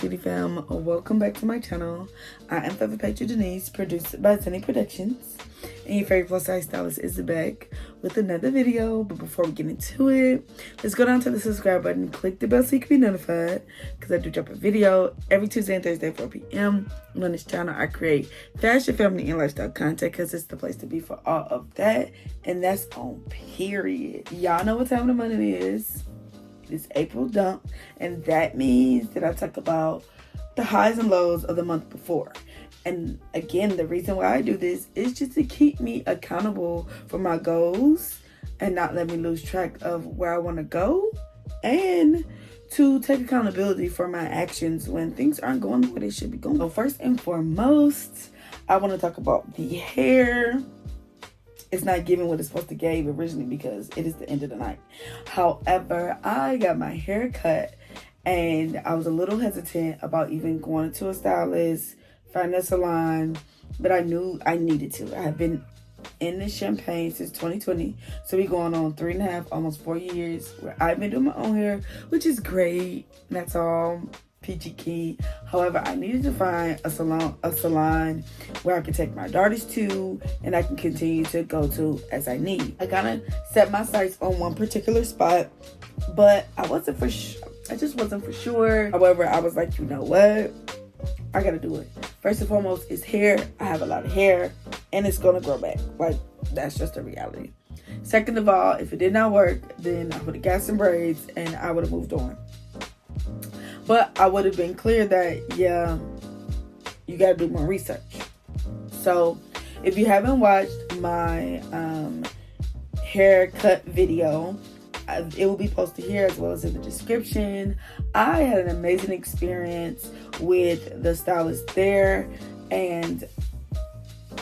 Sweetie fam, welcome back to my channel. I am Patra.pearson Denise, produced by Sunny Productions, and your favorite plus size stylist is back with another video. But before we get into it, let's go down to the subscribe button, click the bell so you can be notified, because I do drop a video every Tuesday and Thursday at 4 p.m. And on this channel I create fashion, family, and lifestyle content because it's the place to be for all of that, and that's on period. Y'all know what time of the month it is. It's April dump, and that means that I talk about the highs and lows of the month before. And again, the reason why I do this is just to keep me accountable for my goals and not let me lose track of where I want to go, and to take accountability for my actions when things aren't going the way they should be going. So first and foremost, I want to talk about the hair. It's not giving what it's supposed to give originally because it is the end of the night. However, I got my hair cut and I was a little hesitant about even going to a stylist, finding a salon, but I knew I needed to. I have been in this champagne since 2020, so we going on 3.5, almost 4 years where I've been doing my own hair, which is great. That's all peachy keen. However, I needed to find a salon where I could take my daughters to and I can continue to go to as I need. I kind of set my sights on one particular spot, but I just wasn't for sure. However, I was like, you know what? I gotta do it. First and foremost, it's hair. I have a lot of hair and it's gonna grow back. Like, that's just a reality. Second of all, if it did not work, then I would have got some braids and I would have moved on. But I would have been clear that, yeah, you got to do more research. So if you haven't watched my haircut video, it will be posted here as well as in the description. I had an amazing experience with the stylist there, and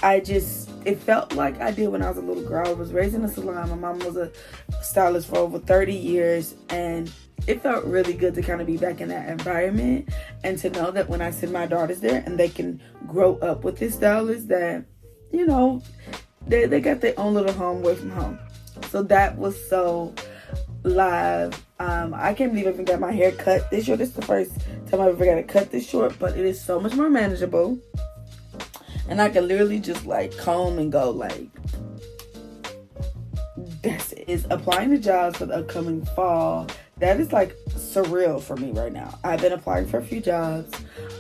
it felt like I did when I was a little girl. I was raised in a salon. My mom was a stylist for over 30 years, and it felt really good to kind of be back in that environment and to know that when I send my daughters there and they can grow up with this stylist, that, you know, they got their own little home away from home. So that was so live. I can't believe I even got my hair cut this short. This is the first time I ever got it cut this short, but it is so much more manageable. And I can literally just like comb and go like, that's it. It's applying the jobs for the upcoming fall. That is like surreal for me right now. I've been applying for a few jobs.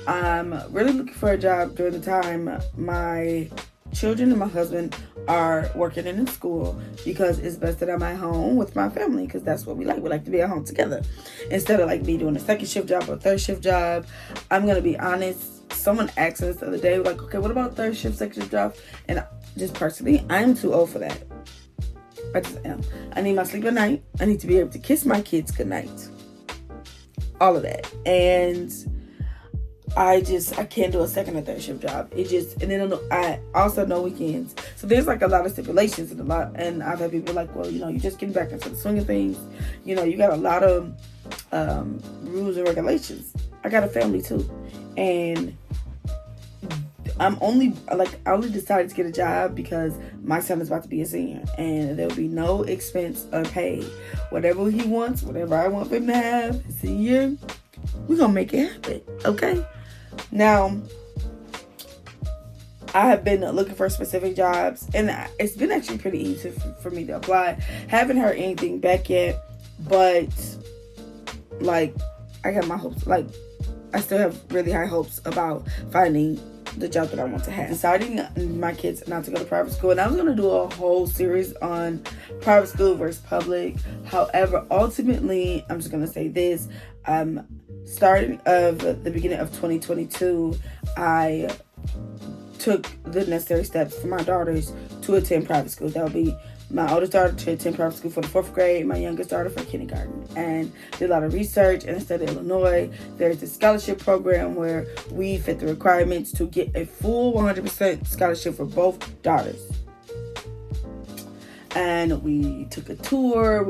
I'm really looking for a job during the time my children and my husband are working in school, because it's best that I'm at home with my family, because that's what we like. We like to be at home together instead of like me doing a second shift job or a third shift job. I'm going to be honest. Someone asked us the other day, like, okay, what about third shift, second shift job? And just personally, I'm too old for that. I just am. I need my sleep at night. I need to be able to kiss my kids goodnight. All of that. And I can't do a second or third shift job. And then I also know weekends. So there's like a lot of stipulations and I've had people like, well, you know, you're just getting back into the swing of things. You know, you got a lot of rules and regulations. I got a family too. And I only decided to get a job because my son is about to be a senior and there will be no expense unpaid. Whatever he wants, whatever I want for him to have, senior, we're going to make it happen. Okay? Now, I have been looking for specific jobs, and it's been actually pretty easy for me to apply. Haven't heard anything back yet, but like, I got my hopes. Like, I still have really high hopes about finding the job that I want to have. Deciding my kids not to go to private school, and I was going to do a whole series on private school versus public. However, ultimately, I'm just going to say this. Starting of the beginning of 2022, I took the necessary steps for my daughters to attend private school. That would be my oldest daughter to attend private school for the 4th grade, my youngest daughter for kindergarten, and did a lot of research. In the state of Illinois, there's a scholarship program where we fit the requirements to get a full 100% scholarship for both daughters. And we took a tour,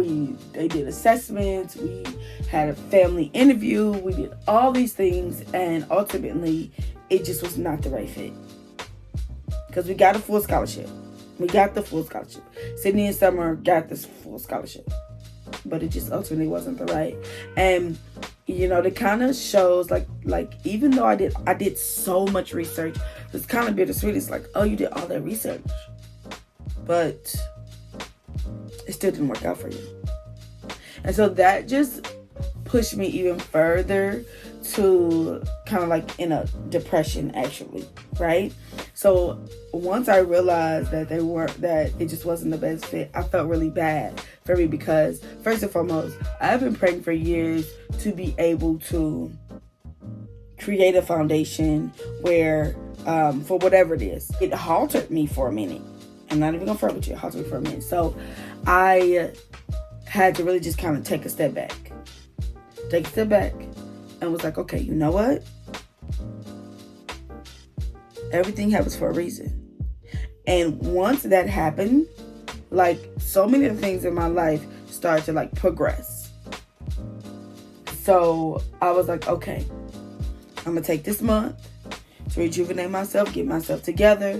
they did assessments, we had a family interview, we did all these things, and ultimately it just was not the right fit. Because we got a full scholarship. We got the full scholarship. Sydney and Summer got this full scholarship. But it just ultimately wasn't the right. And you know, it kind of shows like even though I did so much research, it's kind of bittersweet. It's like, oh, you did all that research, but it still didn't work out for you. And so that just pushed me even further to kind of like in a depression, actually, right? So once I realized that it just wasn't the best fit, I felt really bad for me, because first and foremost, I've been praying for years to be able to create a foundation where, for whatever it is, it halted me for a minute. I'm not even gonna front with you, it halted me for a minute. So I had to really just kind of take a step back and was like, okay, you know what? Everything happens for a reason. And once that happened, like, so many of the things in my life started to like progress. So I was like, okay, I'm gonna take this month to rejuvenate myself, get myself together.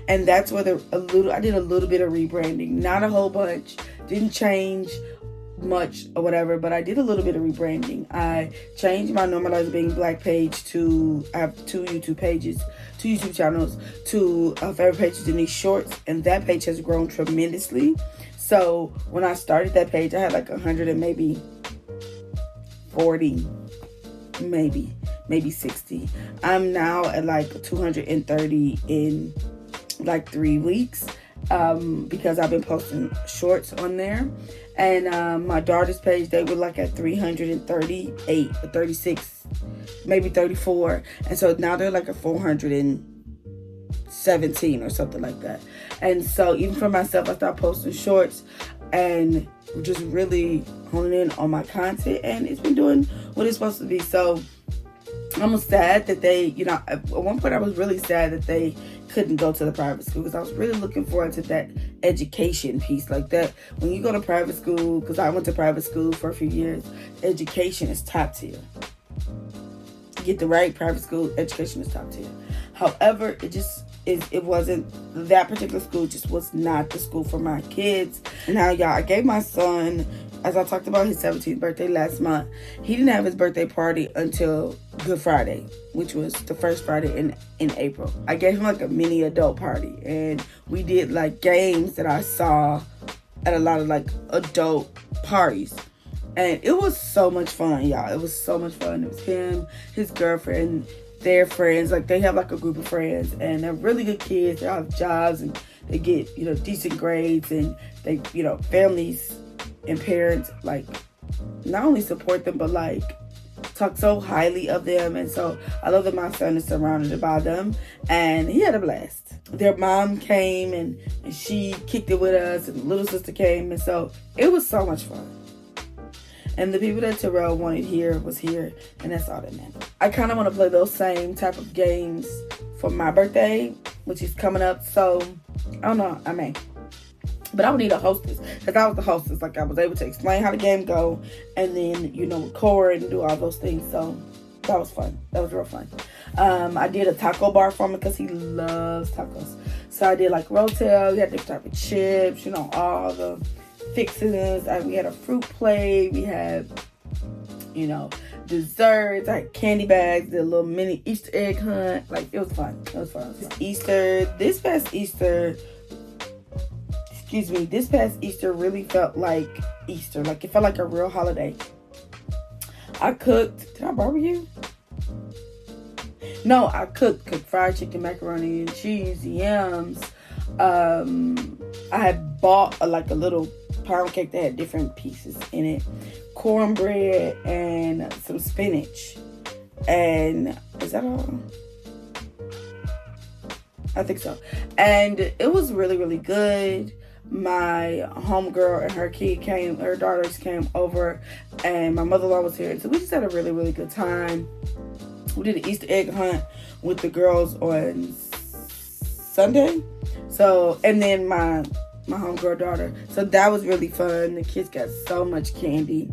And that's where I did a little bit of rebranding, not a whole bunch, didn't change much or whatever, but I did a little bit of rebranding. I changed my Normalize Being Black page to, I have two YouTube channels, to a favorite page is Denise Shorts, and that page has grown tremendously. So when I started that page, I had like 100 and maybe 40, maybe 60. I'm now at like 230 in like 3 weeks, because I've been posting shorts on there. And my daughter's page, they were like at 338 or 36, maybe 34. And so now they're like a 417 or something like that. And so even for myself, I started posting shorts and just really honing in on my content. And it's been doing what it's supposed to be. So I'm sad that they, you know, at one point I was really sad that they couldn't go to the private school, because I was really looking forward to that education piece. Like that, when you go to private school, because I went to private school for a few years, education is top tier. You get the right private school, education is top tier. However, it wasn't, that particular school just was not the school for my kids. Now, y'all, I gave my son, as I talked about, his 17th birthday last month. He didn't have his birthday party until Good Friday, which was the first Friday in April. I gave him like a mini adult party, and we did like games that I saw at a lot of like adult parties. And it was so much fun, y'all. It was so much fun. It was him, his girlfriend, their friends. Like, they have like a group of friends, and they're really good kids. They all have jobs, and they get, you know, decent grades, and they, you know, families and parents like not only support them, but like talk so highly of them. And so I love that my son is surrounded by them, and he had a blast. Their mom came and she kicked it with us, and the little sister came, and so it was so much fun. And the people that Terrell wanted here was here, and that's all that mattered. I kind of want to play those same type of games for my birthday, which is coming up. So I don't know, I may. But I would need a hostess, because I was the hostess. Like, I was able to explain how the game go, and then, you know, record and do all those things. So that was fun. That was real fun. I did a taco bar for him because he loves tacos. So I did like rotel. We had different type of chips, you know, all the fixings. We had a fruit plate. We had, you know, desserts. I had candy bags. Did a little mini Easter egg hunt. Like, it was fun. It was fun. Easter. This past Easter really felt like Easter. Like, it felt like a real holiday. I cooked. Did I barbecue? No, I cooked fried chicken, macaroni and cheese, yams. I had bought a little pound cake that had different pieces in it, cornbread, and some spinach. And is that all? I think so. And it was really, really good. My homegirl and her daughters came over, and my mother-in-law was here. So we just had a really, really good time. We did an Easter egg hunt with the girls on Sunday. So, and then my homegirl daughter. So that was really fun. The kids got so much candy.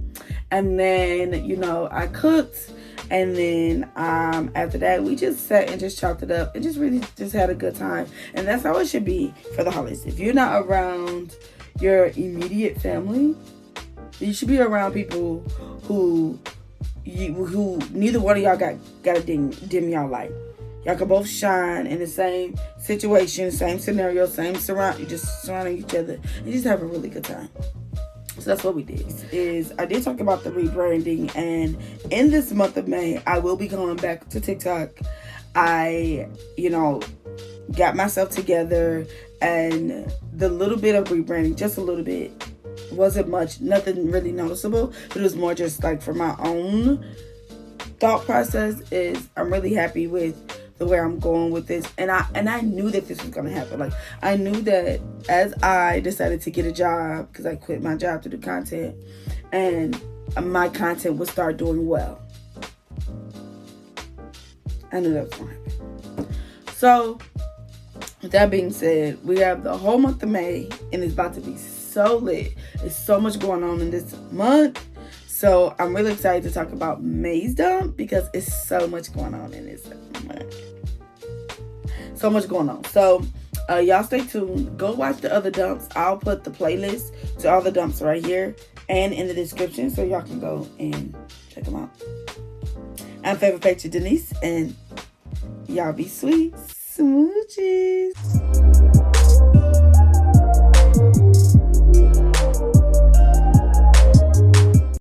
And then, you know, I cooked. And then after that, we just sat and just chopped it up and just really just had a good time. And that's how it should be for the holidays. If you're not around your immediate family, you should be around people who who neither one of y'all got a dim y'all light. Y'all can both shine in the same situation, same scenario, same you just surrounding each other and just have a really good time. So that's what we did. I did talk about the rebranding, and in this month of May, I will be going back to TikTok. I, got myself together, and the little bit of rebranding, just a little bit, wasn't much, nothing really noticeable, but it was more just like for my own thought process. Is I'm really happy with the way I'm going with this, and I knew that this was gonna happen. Like, I knew that as I decided to get a job, because I quit my job to do content, and my content would start doing well. I knew that was gonna happen. So with that being said, we have the whole month of May, and it's about to be so lit. There's so much going on in this month. So I'm really excited to talk about May's dump, because it's so much going on in this month. So much going on. So y'all stay tuned. Go watch the other dumps. I'll put the playlist to all the dumps right here and in the description, so y'all can go and check them out. I'm favorite picture Denise, and y'all be sweet. Smooches.